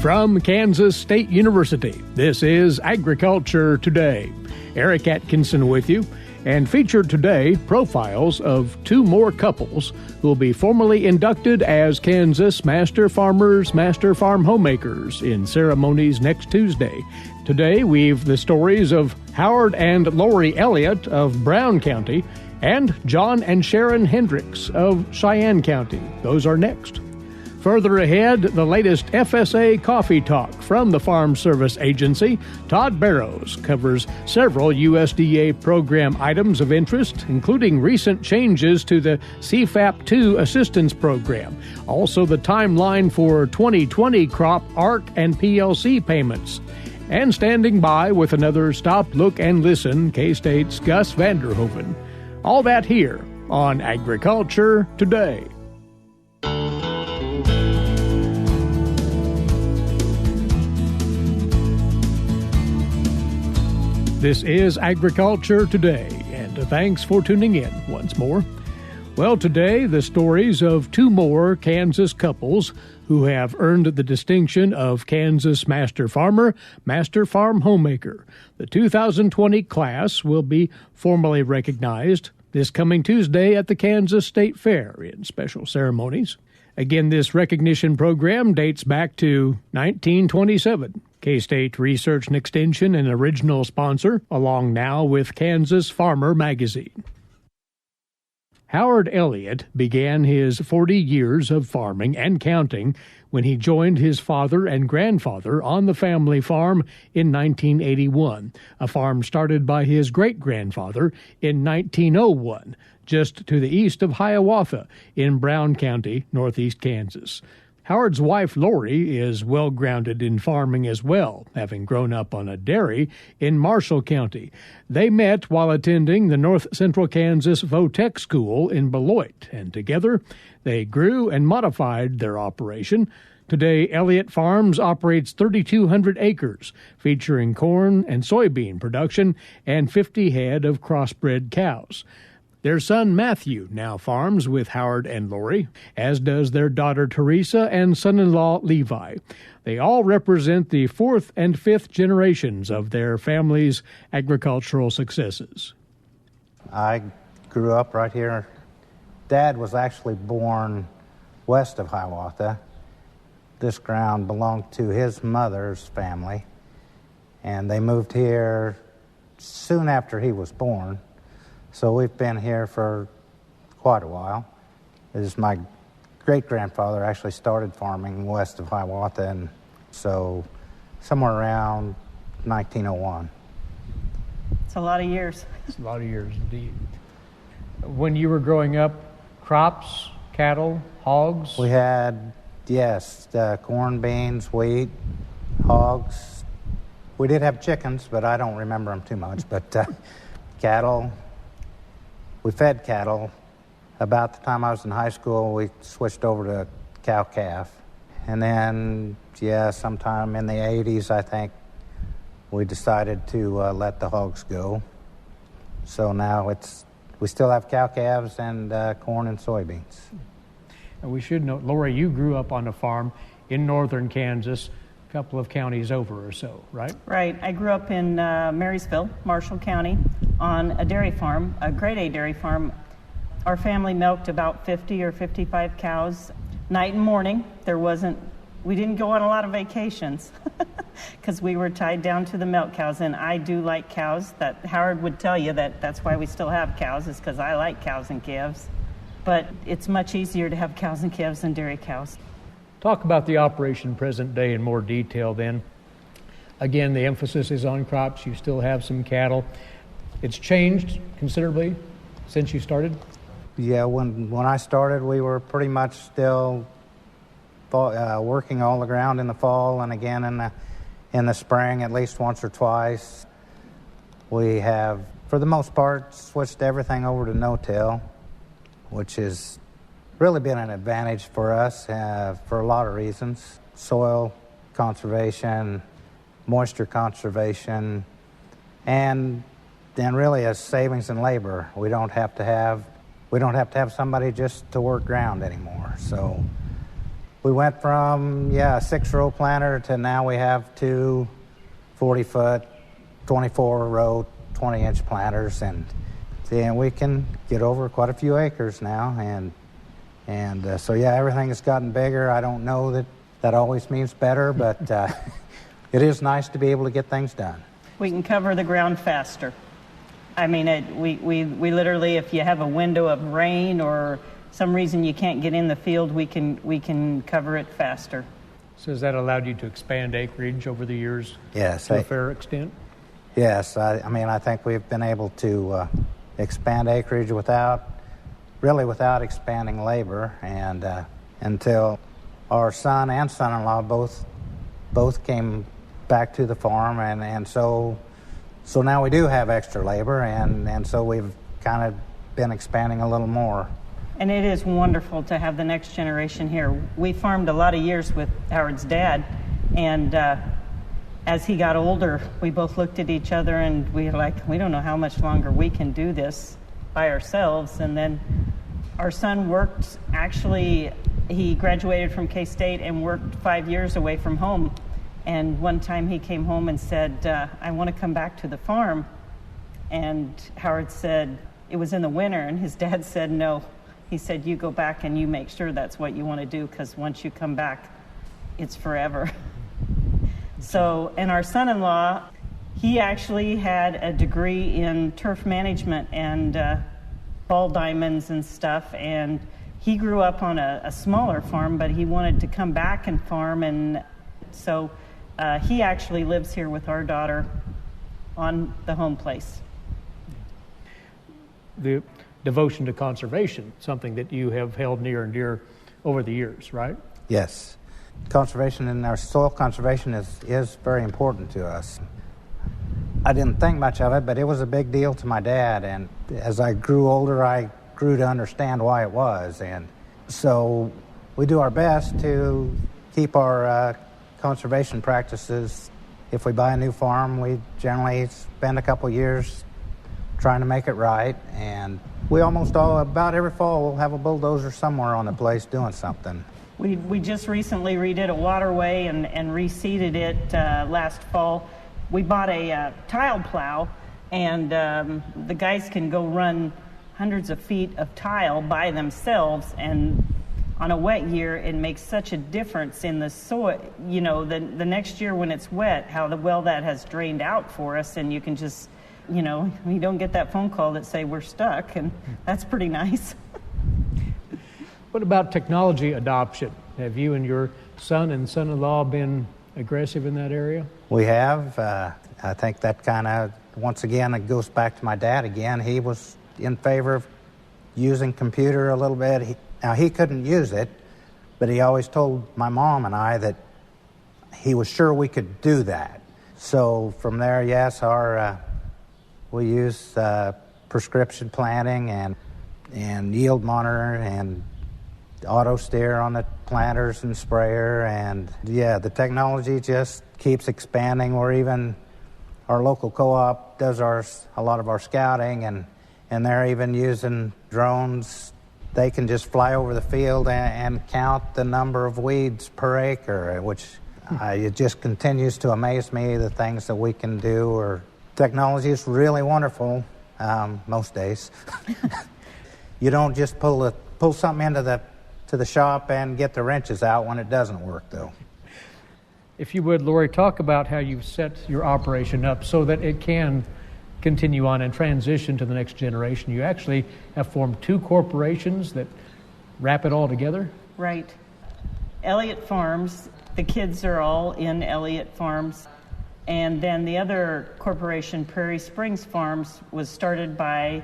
From Kansas State University, this is Agriculture Today. Eric Atkinson with you, and featured today profiles of two more couples who will be formally inducted as Kansas Master Farmers, Master Farm Homemakers in ceremonies next Tuesday. Today we've the stories of Howard and Lori Elliott of Brown County and John and Sharon Hendricks of Cheyenne County. Those are next. Further ahead, the latest FSA Coffee Talk from the Farm Service Agency. Todd Barrows covers several USDA program items of interest, including recent changes to the CFAP 2 assistance program. Also, the timeline for 2020 crop ARC and PLC payments. And standing by with another Stop, Look, and Listen, K-State's Gus Vanderhoeven. All that here on Agriculture Today. This is Agriculture Today, and thanks for tuning in once more. Well, today, the stories of two more Kansas couples who have earned the distinction of Kansas Master Farmer, Master Farm Homemaker. The 2020 class will be formally recognized this coming Tuesday at the Kansas State Fair in special ceremonies. Again, this recognition program dates back to 1927. K-State Research and Extension, an original sponsor, along now with Kansas Farmer Magazine. Howard Elliott began his 40 years of farming and counting when he joined his father and grandfather on the family farm in 1981, a farm started by his great-grandfather in 1901, just to the east of Hiawatha in Brown County, northeast Kansas. Howard's wife, Lori, is well-grounded in farming as well, having grown up on a dairy in Marshall County. They met while attending the North Central Kansas Votech School in Beloit, and together they grew and modified their operation. Today, Elliott Farms operates 3,200 acres, featuring corn and soybean production and 50 head of crossbred cows. Their son Matthew now farms with Howard and Lori, as does their daughter Teresa and son-in-law Levi. They all represent the fourth and fifth generations of their family's agricultural successes. I grew up right here. Dad was actually born west of Hiawatha. This ground belonged to his mother's family, and they moved here soon after he was born. So we've been here for quite a while. This is my great-grandfather actually started farming west of Hiawatha, and so somewhere around 1901. It's a lot of years. It's a lot of years indeed. When you were growing up, crops, cattle, hogs? We had, yes, corn, beans, wheat, hogs. We did have chickens, but I don't remember them too much, but cattle. We fed cattle. About the time I was in high school, we switched over to cow-calf. And then, sometime in the 80s, I think, we decided to let the hogs go. So now we still have cow-calves and corn and soybeans. And we should note, Lori, you grew up on a farm in northern Kansas, a couple of counties over or so, right? Right. I grew up in Marysville, Marshall County, on a dairy farm, a grade A dairy farm. Our family milked about 50 or 55 cows night and morning. We didn't go on a lot of vacations because we were tied down to the milk cows, and I do like cows. That Howard would tell you that's why we still have cows, is because I like cows and calves. But it's much easier to have cows and calves than dairy cows. Talk about the operation present day in more detail then. Again, the emphasis is on crops. You still have some cattle. It's changed considerably since you started? Yeah, when I started, we were pretty much still working all the ground in the fall and again in the spring at least once or twice. We have, for the most part, switched everything over to no-till, which has really been an advantage for us for a lot of reasons. Soil conservation, moisture conservation, and then really a savings in labor. We don't have to have somebody just to work ground anymore. So We went from, a 6-row planter to now we have 2 40-foot, 24-row, 20-inch planters, and we can get over quite a few acres now, and so everything has gotten bigger. I don't know that always means better, but it is nice to be able to get things done. We can cover the ground faster. I mean, we literally, if you have a window of rain or some reason you can't get in the field, we can cover it faster. So has that allowed you to expand acreage over the years? Yes, to a fair extent? Yes, I think we've been able to expand acreage without expanding labor, and until our son and son-in-law both came back to the farm, and so now we do have extra labor, and so we've kind of been expanding a little more. And it is wonderful to have the next generation here. We farmed a lot of years with Howard's dad, and as he got older, we both looked at each other and we were like, we don't know how much longer we can do this by ourselves. And then our son worked, actually, he graduated from K-State and worked 5 years away from home. And one time he came home and said, I want to come back to the farm. And Howard said, it was in the winter, and his dad said no. He said, you go back and you make sure that's what you want to do, because once you come back, it's forever. So, and our son-in-law, he actually had a degree in turf management and ball diamonds and stuff, and he grew up on a smaller farm, but he wanted to come back and farm, and so he actually lives here with our daughter on the home place. The devotion to conservation, something that you have held near and dear over the years, right? Yes. Conservation and our soil conservation is very important to us. I didn't think much of it, but it was a big deal to my dad, and as I grew older, I grew to understand why it was, and so we do our best to keep our conservation practices. If we buy a new farm, we generally spend a couple years trying to make it right, and we about every fall, we'll have a bulldozer somewhere on the place doing something. We just recently redid a waterway and reseeded it last fall. We bought a tile plow, and the guys can go run hundreds of feet of tile by themselves, and on a wet year, it makes such a difference in the soil. You know, the next year when it's wet, how well that has drained out for us, and you can just, you don't get that phone call that say we're stuck, and that's pretty nice. What about technology adoption? Have you and your son and son-in-law been aggressive in that area? We have. I think that kind of, once again, it goes back to my dad again. He was in favor of using computer a little bit. Now, he couldn't use it, but he always told my mom and I that he was sure we could do that. So from there, yes, we use prescription planting and yield monitor and auto steer on the planters and sprayer, and the technology just keeps expanding. Or even our local co-op does a lot of our scouting, and they're even using drones. They can just fly over the field and count the number of weeds per acre, which it just continues to amaze me, the things that we can do. Or technology is really wonderful most days. You don't just pull something into the shop and get the wrenches out when it doesn't work, though. If you would, Lori, talk about how you've set your operation up so that it can continue on and transition to the next generation. You actually have formed 2 corporations that wrap it all together? Right. Elliott Farms, the kids are all in Elliott Farms. And then the other corporation, Prairie Springs Farms, was started by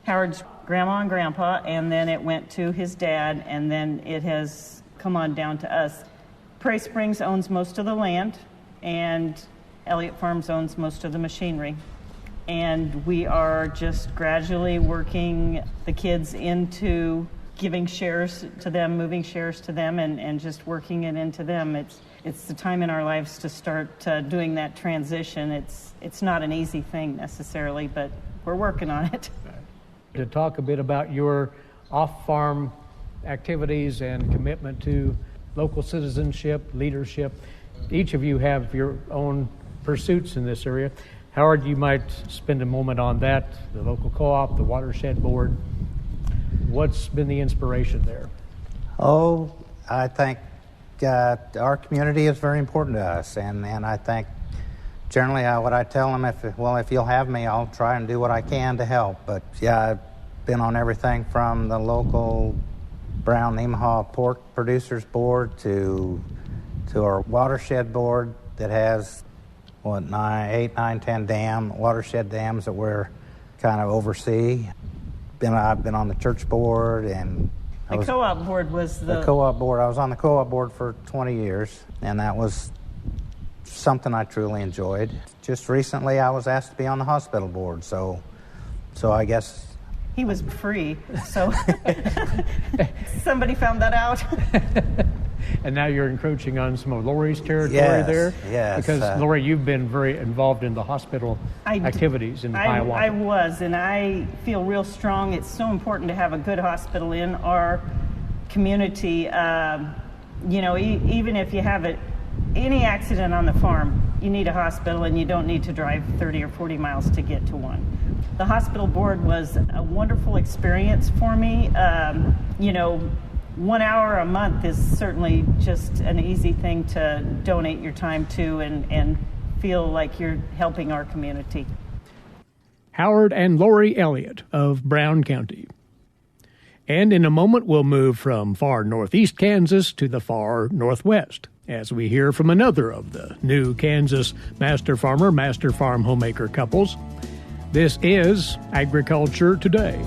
Howard's grandma and grandpa, and then it went to his dad, and then it has come on down to us. Prairie Springs owns most of the land, and Elliott Farms owns most of the machinery. And we are just gradually working the kids into giving shares to them, moving shares to them, and just working it into them. It's the time in our lives to start doing that transition. It's not an easy thing necessarily, but we're working on it. To talk a bit about your off-farm activities and commitment to local citizenship, leadership. Each of you have your own pursuits in this area. Howard, you might spend a moment on that, the local co-op, the watershed board. What's been the inspiration there? Oh, I think our community is very important to us, and I think generally what I tell them, if you'll have me, I'll try and do what I can to help. But yeah, I've been on everything from the local Brown Nemaha Pork Producers Board to our watershed board that has 8, 9, 10 watershed dams that we're kind of oversee. I've been on the church board, and the co-op board was the co-op board. I was on the co-op board for 20 years, and that was something I truly enjoyed. Just recently, I was asked to be on the hospital board, so I guess he was free. So somebody found that out. And now you're encroaching on some of Lori's territory there? Yes. Because, Lori, you've been very involved in the hospital activities in Hiawatha. I was, and I feel real strong. It's so important to have a good hospital in our community. Even if you have any accident on the farm, you need a hospital, and you don't need to drive 30 or 40 miles to get to one. The hospital board was a wonderful experience for me. 1 hour a month is certainly just an easy thing to donate your time to and feel like you're helping our community. Howard and Lori Elliott of Brown County. And in a moment, we'll move from far northeast Kansas to the far northwest as we hear from another of the new Kansas master farmer, master farm homemaker couples. This is Agriculture Today.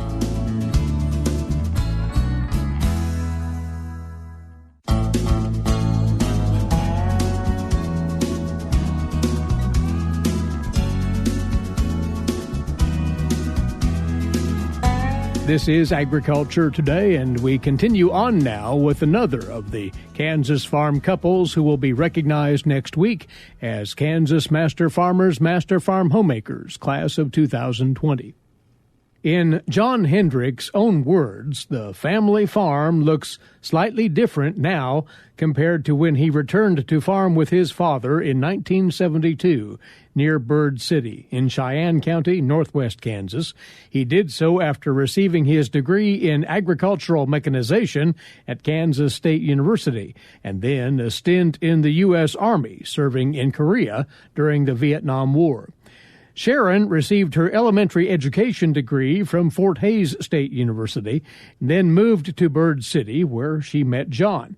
This is Agriculture Today, and we continue on now with another of the Kansas farm couples who will be recognized next week as Kansas Master Farmers, Master Farm Homemakers, Class of 2020. In John Hendricks' own words, the family farm looks slightly different now compared to when he returned to farm with his father in 1972 near Bird City in Cheyenne County, northwest Kansas. He did so after receiving his degree in agricultural mechanization at Kansas State University, and then a stint in the U.S. Army serving in Korea during the Vietnam War. Sharon received her elementary education degree from Fort Hays State University, then moved to Bird City, where she met John.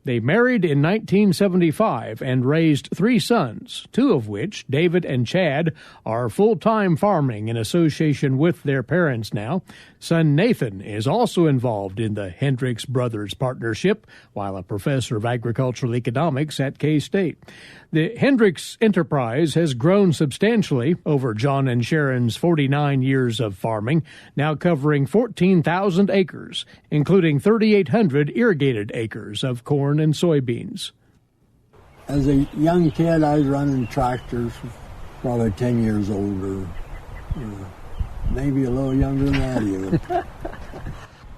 They married in 1975 and raised 3 sons, 2 of which, David and Chad, are full-time farming in association with their parents now. Son Nathan is also involved in the Hendricks Brothers Partnership, while a professor of agricultural economics at K-State. The Hendricks enterprise has grown substantially over John and Sharon's 49 years of farming, now covering 14,000 acres, including 3,800 irrigated acres of corn and soybeans. As a young kid, I was running tractors, probably 10 years older, maybe a little younger than that even.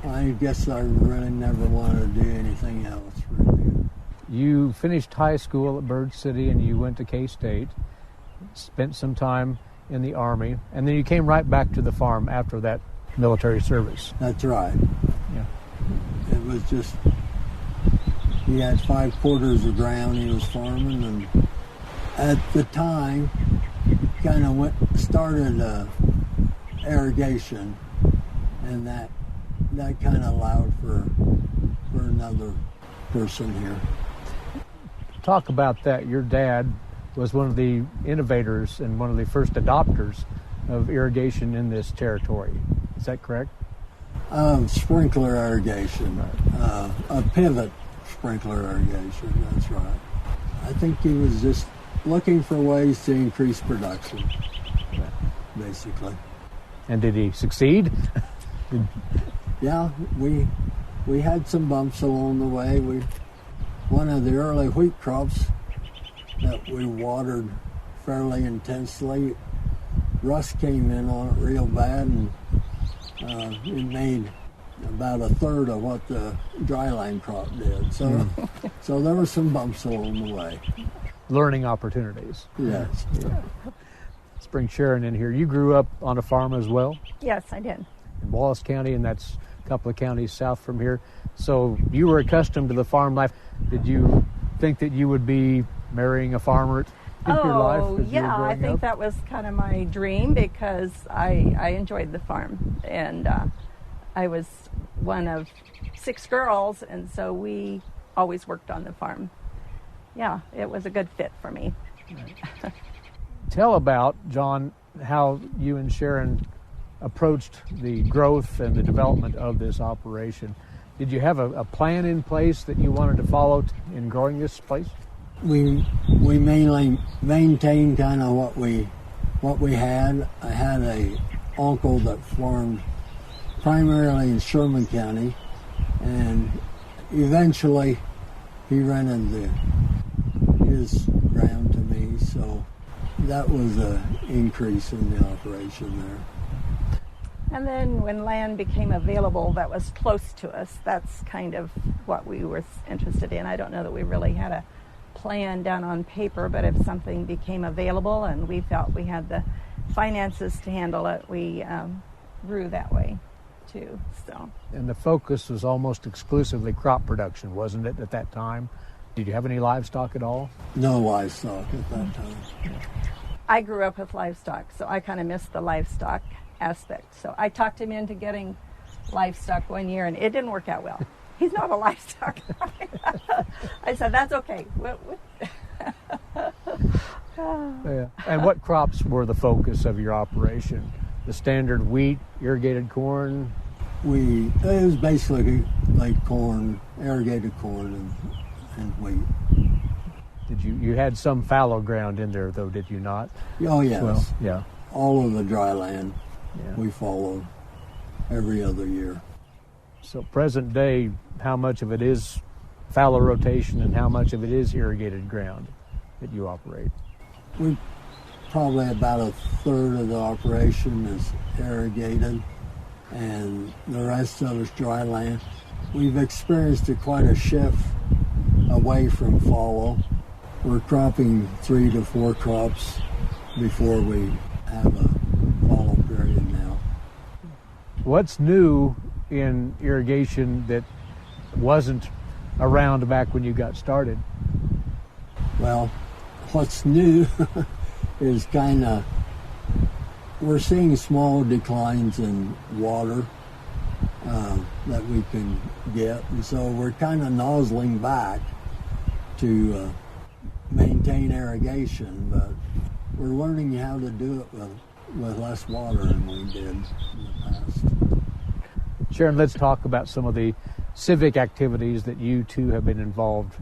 I guess I really never wanted to do anything else, really. You finished high school at Bird City and you went to K-State, spent some time in the Army, and then you came right back to the farm after that military service. That's right. Yeah. It was just, he had 5 quarters of ground he was farming, and at the time, kind of started irrigation, and that kind of allowed for another person here. Talk about that. Your dad was one of the innovators and one of the first adopters of irrigation in this territory. Is that correct? Sprinkler irrigation, a pivot sprinkler irrigation, that's right. I think he was just looking for ways to increase production, basically. And did he succeed? Yeah, we had some bumps along the way. One of the early wheat crops that we watered fairly intensely, rust came in on it real bad, and it made about a third of what the dryland crop did. So, so there were some bumps along the way. Learning opportunities. Yes. Yeah. Let's bring Sharon in here. You grew up on a farm as well? Yes, I did. In Wallace County, and that's a couple of counties south from here. So you were accustomed to the farm life. Did you think that you would be marrying a farmer in your life? Oh, yeah, I think that was kind of my dream because I enjoyed the farm. And I was one of 6 girls, and so we always worked on the farm. Yeah, it was a good fit for me. Right. Tell about, John, how you and Sharon approached the growth and the development of this operation. Did you have a plan in place that you wanted to follow in growing this place? We mainly maintained kind of what we had. I had a uncle that farmed primarily in Sherman County, and eventually he rented his ground to me, so that was an increase in the operation there. And then when land became available that was close to us, that's kind of what we were interested in. I don't know that we really had a plan down on paper, but if something became available and we felt we had the finances to handle it, we grew that way too. So. And the focus was almost exclusively crop production, wasn't it, at that time? Did you have any livestock at all? No livestock at that time. I grew up with livestock, so I kind of missed the livestock aspect. So I talked him into getting livestock one year, and it didn't work out well. He's not a livestock guy. I said, that's okay. Yeah. And what crops were the focus of your operation? The standard wheat, irrigated corn? It was basically like corn, irrigated corn and wheat. Did you had some fallow ground in there, though, did you not? Oh, yes. Well, yeah. All of the dry land we followed every other year. So present day, how much of it is fallow rotation and how much of it is irrigated ground that you operate? We probably about a third of the operation is irrigated, and the rest of it's dry land. We've experienced quite a shift away from fallow. We're cropping 3 to 4 crops before we have a fallow period now. What's new in irrigation that wasn't around back when you got started? Well, what's new is we're seeing small declines in water that we can get, and so we're kind of nozzling back to maintain irrigation, but we're learning how to do it with less water than we did in the past. Sharon, let's talk about some of the civic activities that you too have been involved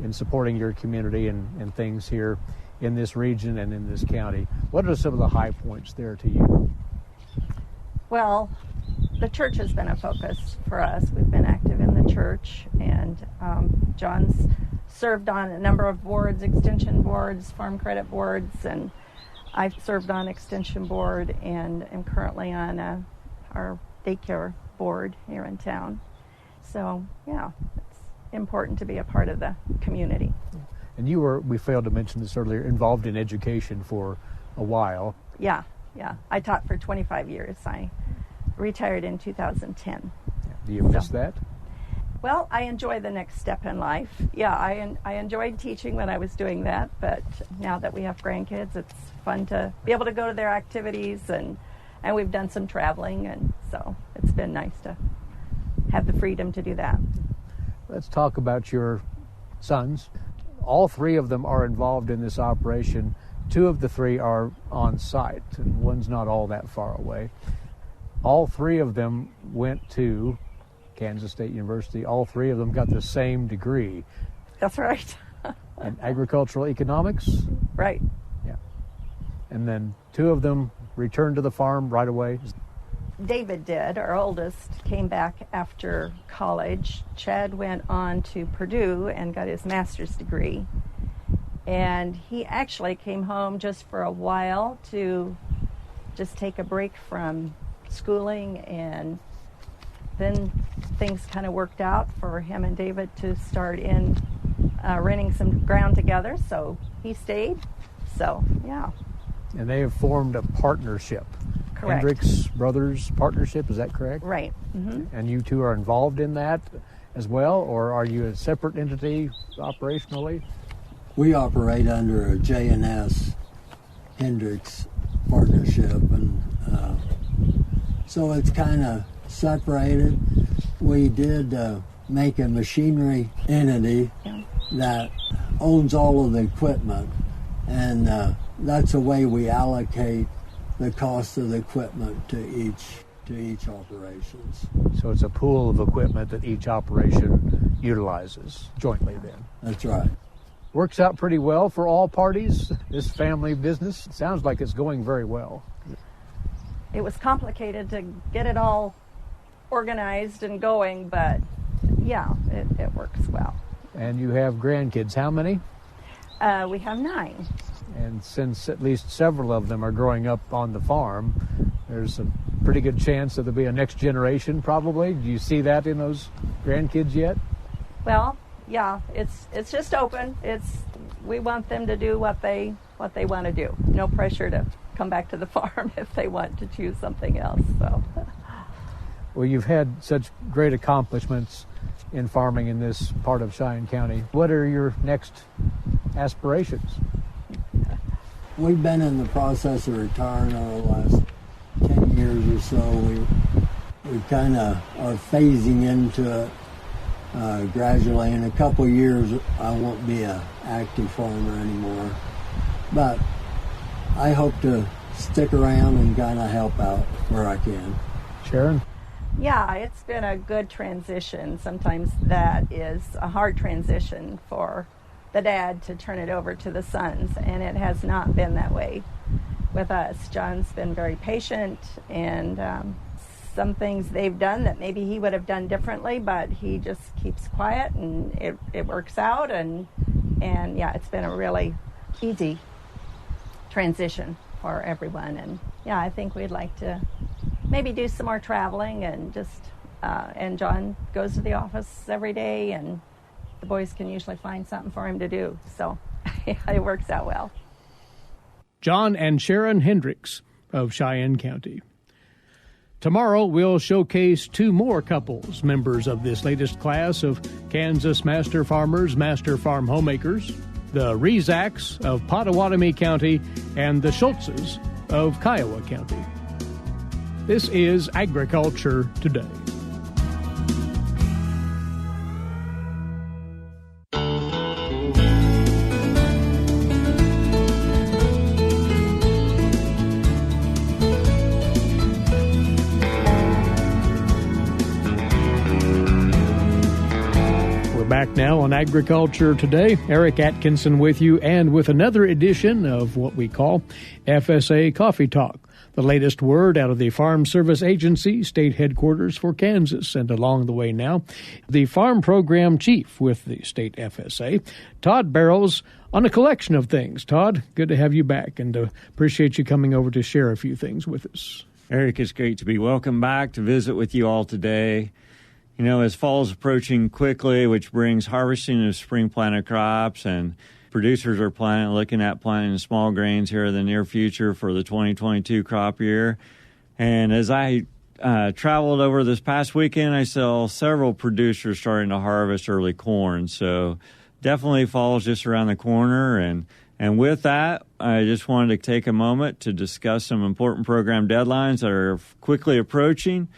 in supporting your community and things here in this region and in this county. What are some of the high points there to you? Well, the church has been a focus for us. We've been active in the church, and John's served on a number of boards, extension boards, farm credit boards, and I've served on extension board and am currently on our daycare board here in town. So, yeah, it's important to be a part of the community. And you were, we failed to mention this earlier, involved in education for a while. Yeah. I taught for 25 years. I retired in 2010. Do you miss that? Well, I enjoy the next step in life. Yeah, I enjoyed teaching when I was doing that, but now that we have grandkids, it's fun to be able to go to their activities, and we've done some traveling, and so it's been nice to have the freedom to do that. Let's talk about your sons. All 3 of them are involved in this operation. 2 of the 3 are on site, and one's not all that far away. All 3 of them went to Kansas State University. All 3 of them got the same degree. That's right. In agricultural economics? Right. Yeah. And then 2 of them returned to the farm right away? David did. Our oldest came back after college. Chad went on to Purdue and got his master's degree. And he actually came home just for a while to just take a break from schooling, and then things kind of worked out for him and David to start in renting some ground together, so he stayed. So, yeah. And they have formed a partnership. Correct. Hendricks Brothers Partnership, is that correct? Right. Mm-hmm. And you two are involved in that as well, or are you a separate entity operationally? We operate under a J&S Hendricks partnership, and so it's kind of separated. We did make a machinery entity that owns all of the equipment, and that's the way we allocate the cost of the equipment to each operations. So it's a pool of equipment that each operation utilizes jointly then. That's right. Works out pretty well for all parties, this family business. It sounds like it's going very well. It was complicated to get it all organized and going, but yeah, it works well. And you have grandkids. How many? We have 9. And since at least several of them are growing up on the farm, there's a pretty good chance that there'll be a next generation probably. Do you see that in those grandkids yet? Well, yeah, it's just open. We want them to do what they want to do. No pressure to come back to the farm if they want to choose something else. So. Well, you've had such great accomplishments in farming in this part of Cheyenne County. What are your next aspirations? We've been in the process of retiring over the last 10 years or so. We kind of are phasing into it gradually. In a couple of years, I won't be an active farmer anymore. But I hope to stick around and kind of help out where I can. Sharon? Yeah, it's been a good transition. Sometimes that is a hard transition for the dad to turn it over to the sons, and it has not been that way with us. John's been very patient, and some things they've done that maybe he would have done differently, but he just keeps quiet, and it works out, and yeah, it's been a really easy transition for everyone. And yeah, I think we'd like to maybe do some more traveling, and just and John goes to the office every day, and the boys can usually find something for him to do. So it works out well. John and Sharon Hendricks of Cheyenne County. Tomorrow we'll showcase 2 more couples, members of this latest class of Kansas Master Farmers, Master Farm Homemakers, the Rezaks of Pottawatomie County and the Schultzes of Kiowa County. This is Agriculture Today. Back now on Agriculture Today. Eric Atkinson with you, and with another edition of what we call FSA Coffee Talk, the latest word out of the Farm Service Agency, state headquarters for Kansas. And along the way now, the Farm Program Chief with the state FSA, Todd Barrows, on a collection of things. Todd, good to have you back, and appreciate you coming over to share a few things with us. Eric, it's great to be welcome back to visit with you all today. You know, as fall is approaching quickly, which brings harvesting of spring planted crops, and producers are looking at planting small grains here in the near future for the 2022 crop year. And as I traveled over this past weekend, I saw several producers starting to harvest early corn. So definitely fall is just around the corner. And with that, I just wanted to take a moment to discuss some important program deadlines that are quickly approaching,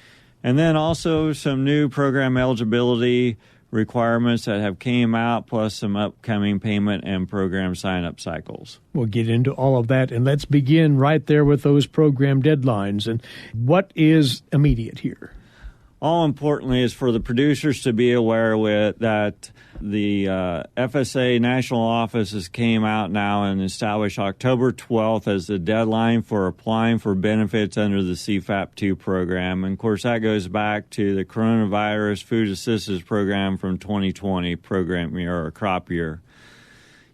and then also some new program eligibility requirements that have came out, plus some upcoming payment and program sign-up cycles. We'll get into all of that, and let's begin right there with those program deadlines. And what is immediate here? All importantly is for the producers to be aware that the FSA national offices came out now and established October 12th as the deadline for applying for benefits under the CFAP 2 program. And, of course, that goes back to the Coronavirus Food Assistance Program from 2020 program year or crop year.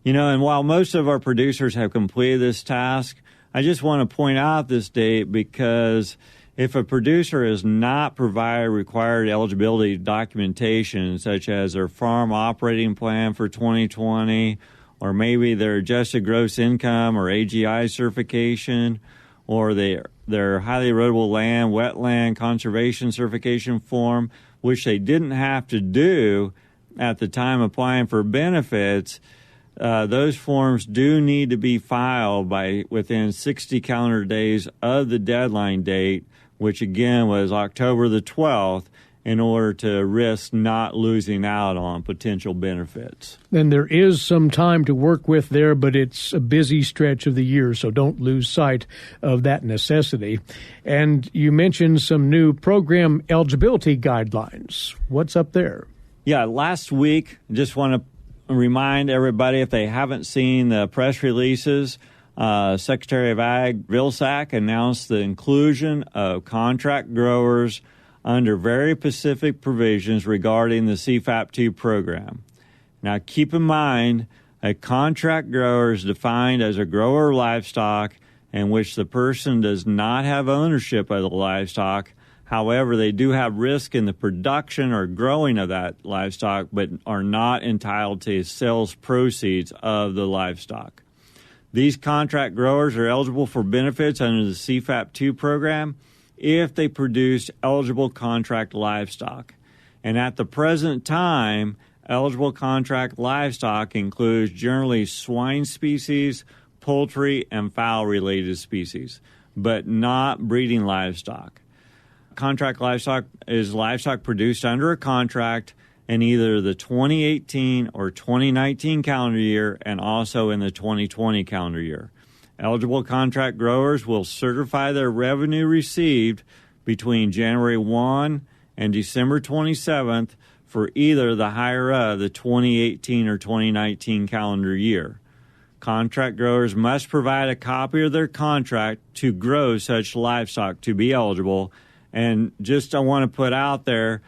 You know, and while most of our producers have completed this task, I just want to point out this date because if a producer has not provided required eligibility documentation, such as their farm operating plan for 2020, or maybe their adjusted gross income or AGI certification, or their highly erodible land, wetland conservation certification form, which they didn't have to do at the time applying for benefits, those forms do need to be filed by within 60 calendar days of the deadline date, which again was October the 12th, in order to risk not losing out on potential benefits. And there is some time to work with there, but it's a busy stretch of the year, so don't lose sight of that necessity. And you mentioned some new program eligibility guidelines. What's up there? Yeah, last week, just want to remind everybody, if they haven't seen the press releases, Secretary of Ag Vilsack announced the inclusion of contract growers under very specific provisions regarding the CFAP2 program. Now, keep in mind, a contract grower is defined as a grower of livestock in which the person does not have ownership of the livestock. However, they do have risk in the production or growing of that livestock, but are not entitled to sales proceeds of the livestock. These contract growers are eligible for benefits under the CFAP2 program if they produce eligible contract livestock. And at the present time, eligible contract livestock includes generally swine species, poultry, and fowl-related species, but not breeding livestock. Contract livestock is livestock produced under a contract in either the 2018 or 2019 calendar year and also in the 2020 calendar year. Eligible contract growers will certify their revenue received between January 1 and December 27th for either the hire of the 2018 or 2019 calendar year. Contract growers must provide a copy of their contract to grow such livestock to be eligible. And just I want to put out there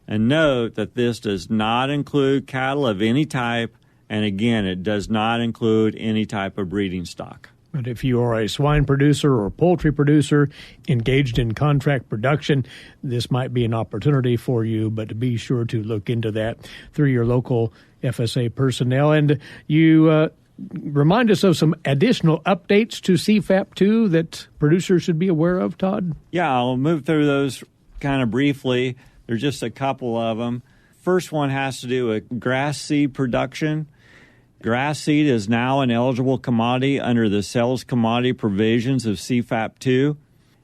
and note that this does not include cattle of any type, and again, it does not include any type of breeding stock. But if you are a swine producer or poultry producer engaged in contract production, this might be an opportunity for you, but be sure to look into that through your local FSA personnel. And you remind us of some additional updates to CFAP2 that producers should be aware of, Todd? Yeah, I'll move through those kind of briefly. There's just a couple of them. First one has to do with grass seed production. Grass seed is now an eligible commodity under the sales commodity provisions of CFAP2.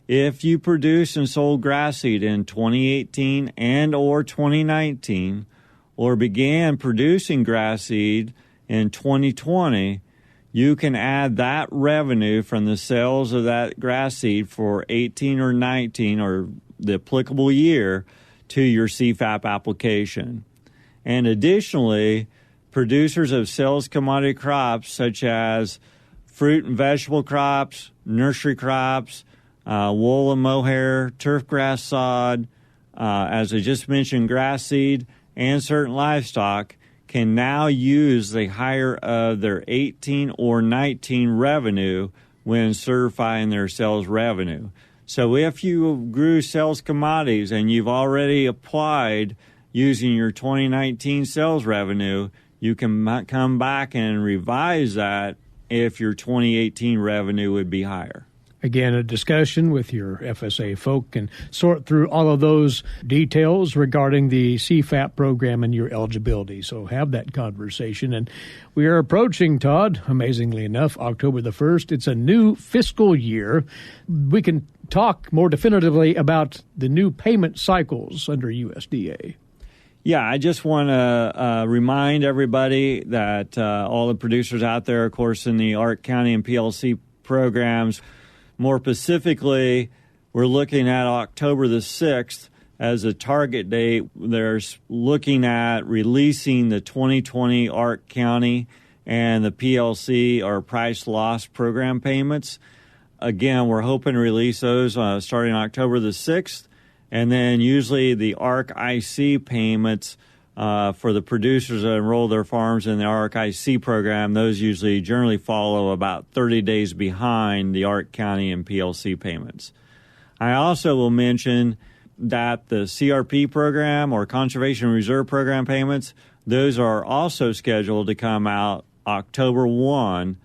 If you produced and sold grass seed in 2018 and or 2019, or began producing grass seed in 2020, you can add that revenue from the sales of that grass seed for 18 or 19 or the applicable year to your CFAP application. And additionally, producers of sales commodity crops such as fruit and vegetable crops, nursery crops, wool and mohair, turf grass sod, as I just mentioned, grass seed, and certain livestock can now use the hire of their 18 or 19 revenue when certifying their sales revenue. So if you grew sales commodities and you've already applied using your 2019 sales revenue, you can come back and revise that if your 2018 revenue would be higher. Again, a discussion with your FSA folk and sort through all of those details regarding the CFAP program and your eligibility. So have that conversation. And we are approaching, Todd, amazingly enough, October the 1st. It's a new fiscal year. We can talk more definitively about the new payment cycles under USDA. Yeah, I just want to remind everybody that all the producers out there, of course, in the ARC County and PLC programs, more specifically, we're looking at October the 6th as a target date. They're looking at releasing the 2020 ARC County and the PLC or price loss program payments. Again, we're hoping to release those starting October the 6th. And then usually the ARC IC payments for the producers that enroll their farms in the ARC IC program, those usually generally follow about 30 days behind the ARC County and PLC payments. I also will mention that the CRP program or Conservation Reserve Program payments, those are also scheduled to come out October 1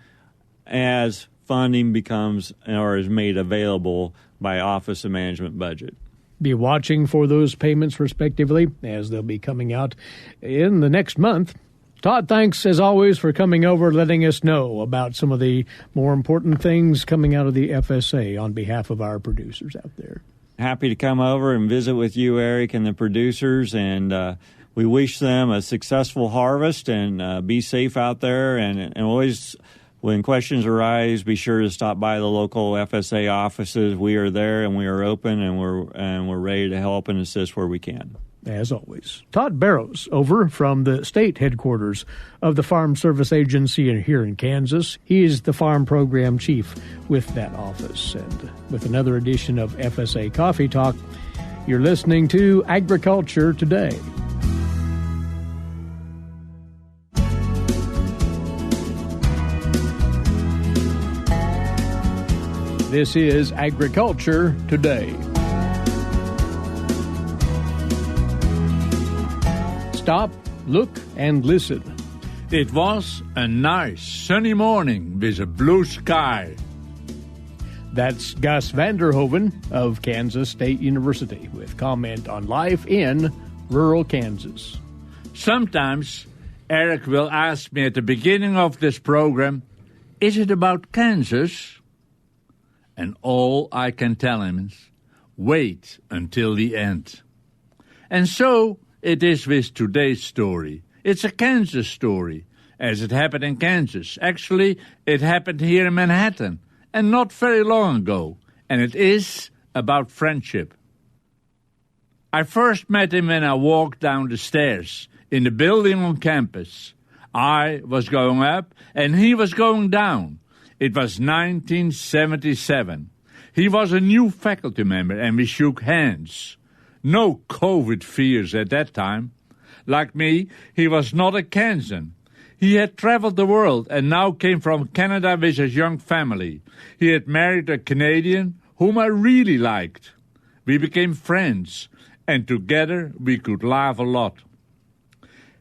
as funding becomes or is made available by Office of Management Budget. Be watching for those payments, respectively, as they'll be coming out in the next month. Todd, thanks, as always, for coming over, letting us know about some of the more important things coming out of the FSA on behalf of our producers out there. Happy to come over and visit with you, Eric, and the producers, and we wish them a successful harvest and be safe out there. And always, when questions arise, be sure to stop by the local FSA offices. We are there, and we are open, and we're ready to help and assist where we can. As always. Todd Barrows, over from the state headquarters of the Farm Service Agency here in Kansas. He is the farm program chief with that office. And with another edition of FSA Coffee Talk, you're listening to Agriculture Today. This is Agriculture Today. Stop, look, and listen. It was a nice sunny morning with a blue sky. That's Gus Vanderhoeven of Kansas State University with comment on life in rural Kansas. Sometimes Eric will ask me at the beginning of this program, is it about Kansas? And all I can tell him is, wait until the end. And so it is with today's story. It's a Kansas story, as it happened in Kansas. Actually, it happened here in Manhattan, and not very long ago. And it is about friendship. I first met him when I walked down the stairs in the building on campus. I was going up, and he was going down. It was 1977. He was a new faculty member, and we shook hands. No COVID fears at that time. Like me, he was not a Kansan. He had traveled the world and now came from Canada with his young family. He had married a Canadian whom I really liked. We became friends, and together we could laugh a lot.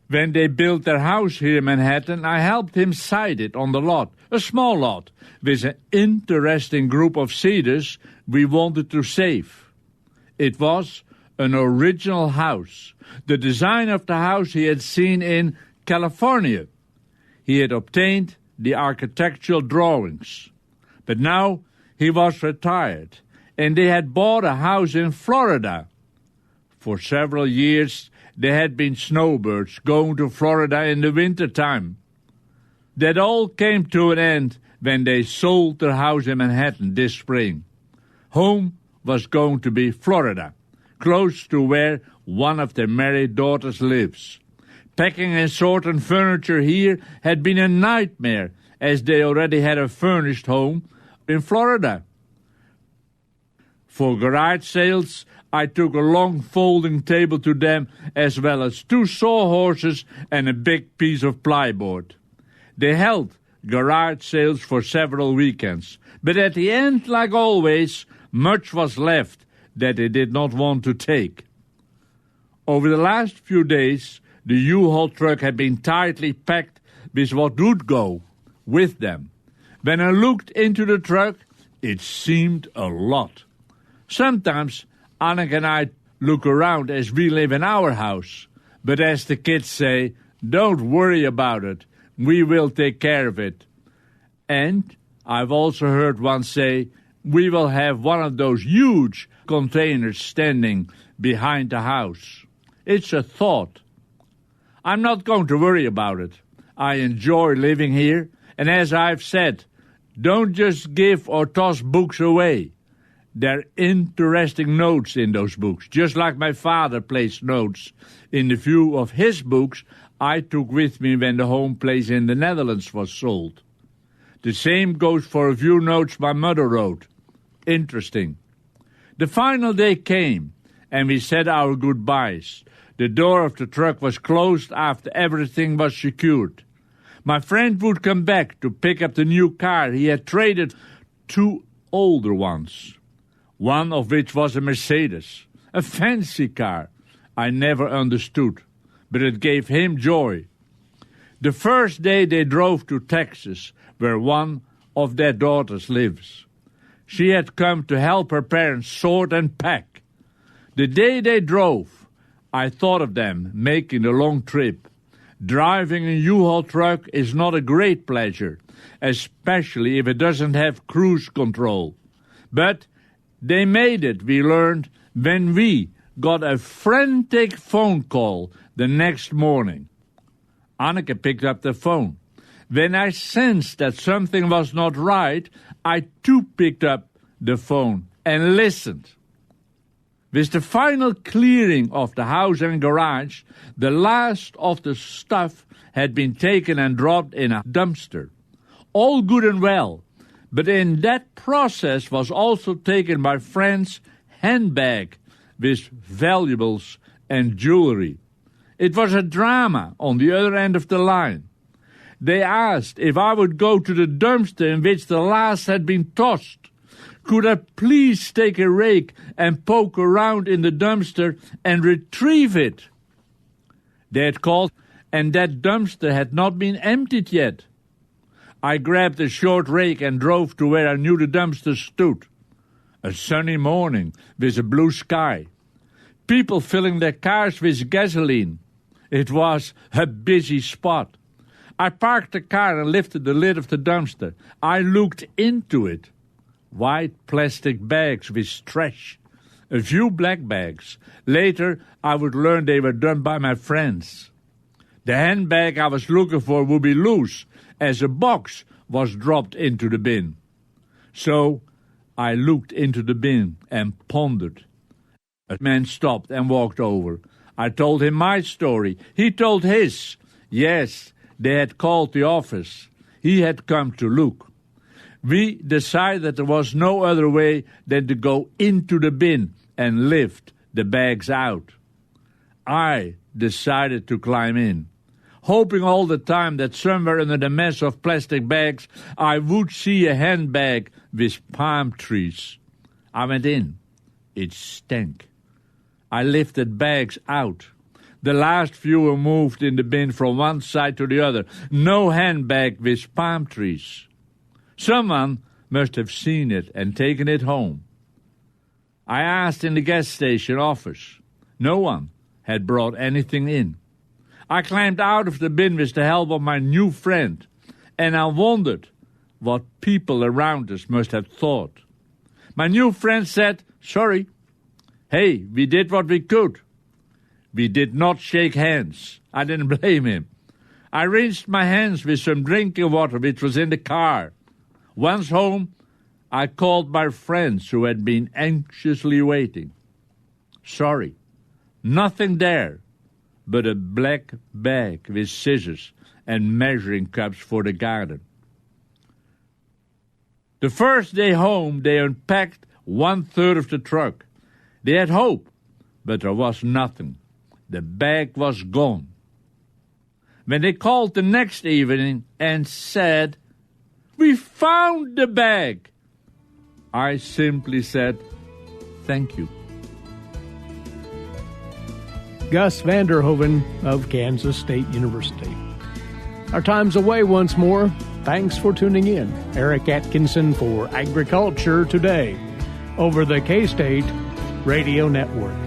When they built their house here in Manhattan, I helped him site it on the lot, a small lot, with an interesting group of cedars we wanted to save. It was an original house. The design of the house he had seen in California. He had obtained the architectural drawings. But now he was retired, and they had bought a house in Florida. For several years, there had been snowbirds going to Florida in the wintertime. That all came to an end when they sold their house in Manhattan this spring. Home was going to be Florida, close to where one of their married daughters lives. Packing and sorting furniture here had been a nightmare, as they already had a furnished home in Florida. For garage sales, I took a long folding table to them, as well as 2 sawhorses and a big piece of plyboard. They held garage sales for several weekends, but at the end, like always, much was left that they did not want to take. Over the last few days, the U-Haul truck had been tightly packed with what would go with them. When I looked into the truck, it seemed a lot. Sometimes Annika and I look around as we live in our house, but as the kids say, don't worry about it, we will take care of it. And I've also heard one say, we will have one of those huge containers standing behind the house. It's a thought. I'm not going to worry about it. I enjoy living here, and as I've said, don't just give or toss books away. There are interesting notes in those books, just like my father placed notes in the few of his books I took with me when the home place in the Netherlands was sold. The same goes for a few notes my mother wrote. Interesting. The final day came, and we said our goodbyes. The door of the truck was closed after everything was secured. My friend would come back to pick up the new car he had traded 2 older ones. one of which was a Mercedes, a fancy car I never understood, but it gave him joy. The first day they drove to Texas, where one of their daughters lives. She had come to help her parents sort and pack. The day they drove, I thought of them making a long trip. Driving a U-Haul truck is not a great pleasure, especially if it doesn't have cruise control. But they made it, we learned, when we got a frantic phone call the next morning. Anneke picked up the phone. When I sensed that something was not right, I too picked up the phone and listened. With the final clearing of the house and garage, the last of the stuff had been taken and dropped in a dumpster. All good and well, but in that process was also taken my friend's handbag with valuables and jewelry. It was a drama on the other end of the line. They asked if I would go to the dumpster in which the last had been tossed. Could I please take a rake and poke around in the dumpster and retrieve it? They had called, and that dumpster had not been emptied yet. I grabbed a short rake and drove to where I knew the dumpster stood. A sunny morning with a blue sky. People filling their cars with gasoline. It was a busy spot. I parked the car and lifted the lid of the dumpster. I looked into it. White plastic bags with trash. A few black bags. Later, I would learn they were done by my friends. The handbag I was looking for would be loose, as a box was dropped into the bin. So, I looked into the bin and pondered. A man stopped and walked over. I told him my story. He told his. Yes, they had called the office. He had come to look. We decided there was no other way than to go into the bin and lift the bags out. I decided to climb in, hoping all the time that somewhere under the mess of plastic bags I would see a handbag with palm trees. I went in. It stank. I lifted bags out. The last few were moved in the bin from one side to the other. No handbag with palm trees. Someone must have seen it and taken it home. I asked in the gas station office. No one had brought anything in. I climbed out of the bin with the help of my new friend, and I wondered what people around us must have thought. My new friend said, "Sorry. Hey, we did what we could." We did not shake hands. I didn't blame him. I rinsed my hands with some drinking water which was in the car. Once home, I called my friends who had been anxiously waiting. Sorry, nothing there but a black bag with scissors and measuring cups for the garden. The first day home, they unpacked 1/3 of the truck. They had hope, but there was nothing. The bag was gone. When they called the next evening and said, "We found the bag," I simply said, "Thank you." Gus Vanderhoeven of Kansas State University. Our time's away once more. Thanks for tuning in. Eric Atkinson for Agriculture Today over the K-State Radio Network.